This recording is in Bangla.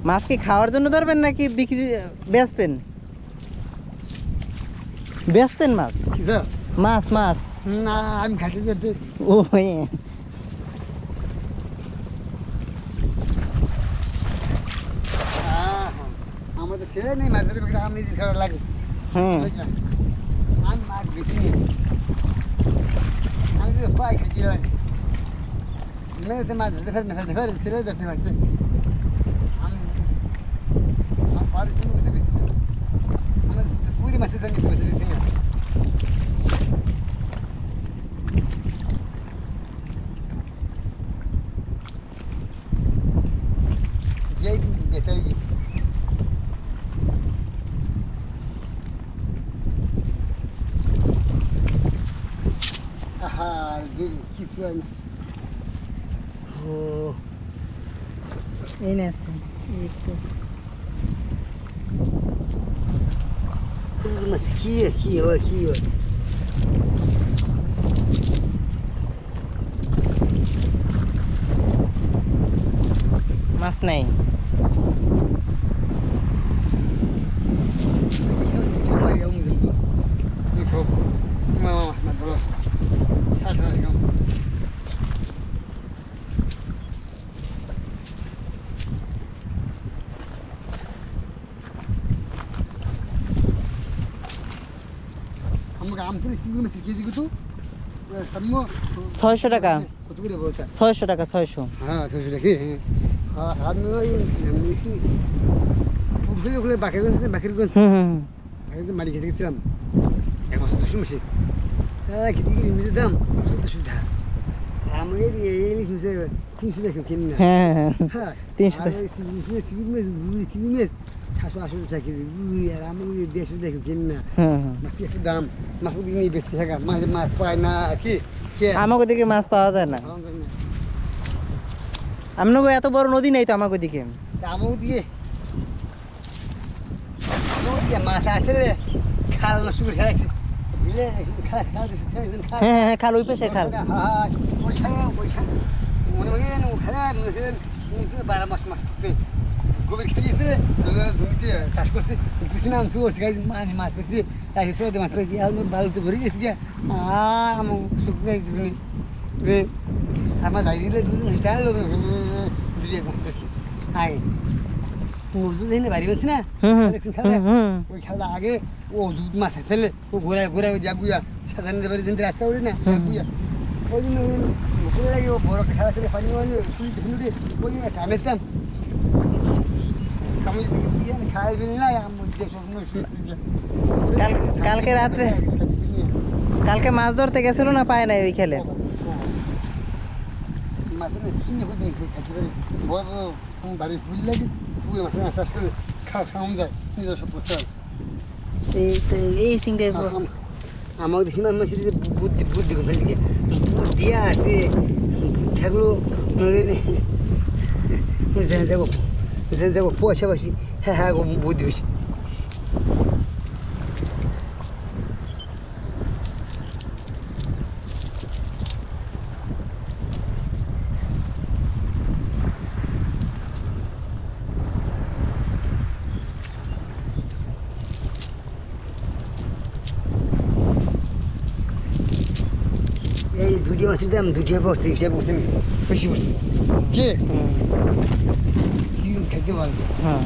মাছ কি খাওয়ার জন্য ধরবেন নাকি বিক্রি বেচবেন? বেচবেন মাছ? মাছ মাছ না আমি ঘাটে ধরতেছি। ও আমাদের ছেলে নেই মাছের বিক্রি, আমি নিজে খারাপ লাগে। হ্যাঁ আমি মাছ বেশি নিই, আমি যে পাই খেতে লাগে মেয়েতে মাছ ধরতে ফের ছেলে ধরতে পারছে। আমি আমার পাড়ে কোনো বেশি বেশি না, আমার পুরি মাছের সঙ্গে বেশি বেশি না। যেই বেঁচে গেছি আর কিছু হয় না। ও এই না আছে মাছ কি হয় মাছ নাই। আমাকে আম থেকে চিংড়ি মাছের কেজি কত? 600 টাকা। কত করে বলতে? 600 টাকা 600। হ্যাঁ 600 টাকা। হ্যাঁ আমি ওই নিয়েছি পুরুষগুলো বাকিরগঞ্জ মাটি খেতে গেছিলাম এক বছর 200 মাসে খেতে গেলে ইলিশের দাম 1400 টাকা। আমি এই ইলিশ মিশে 300 টাকা কিনি না। হ্যাঁ 300 টাকা। চিংড়ি মাছ 700-800 টাকা কেজি, আর আমি 150 টাকা কিনি না। মাছ একটু দাম, মাছ দিকে নিয়ে বেশি টাকা, মাছ পায় না কি? আমাকে দিকে মাছ পাওয়া যায় না। আপনাকে এত বড় নদী নেই তো আমাকে দিকে। আমাকে দিয়ে মাছ আছে খাল নষ্ট করে খেলাইছে, বুঝলে? হ্যাঁ খাল ওই পাশে খাল। মনে করেন 12 মাস মাছ থাকতে গভীর খেলিয়েছে, জমিতে চাষ করছে, নাম করছে মাছ পেয়েছি, তাই সৌদে মাছ পেয়েছি। এখন বালুতে ভরে গেছি গিয়া আর আমার শুকিয়ে গেছি যে আমার যাই দিলে 2 দিন হিটা লোক 2 মাছ পেয়েছি আগে মজুদ এনে বাড়ি বলছি না খেলা, ওই খেলা আগে ও জুদ মাছ আসলে ও ঘোরায় ওই জাগুয়া সাধারণ বাড়ি যেতে রাস্তা উঠে না জাগুয়া, ওই জন্য মুখে লাগে ও বড় খেলা খেলে পানি শুনতে ওই টানেতাম কালকে রাত্রে কালকে মাছ ধরতে গেছিল না, পায় নাই ওই খেলে। এই চিংড়ি আমাকে সীমা মাছের বুদ্ধি বুদ্ধি আছে থাকলো যাবো পয়সা বেশি। হ্যাঁ বুদ্ধি বেশি। এই 2 মাছের দাম 2 পড়ছে, হিসাব করছি বেশি পড়ছে কে খাইতে পারবে। হ্যাঁ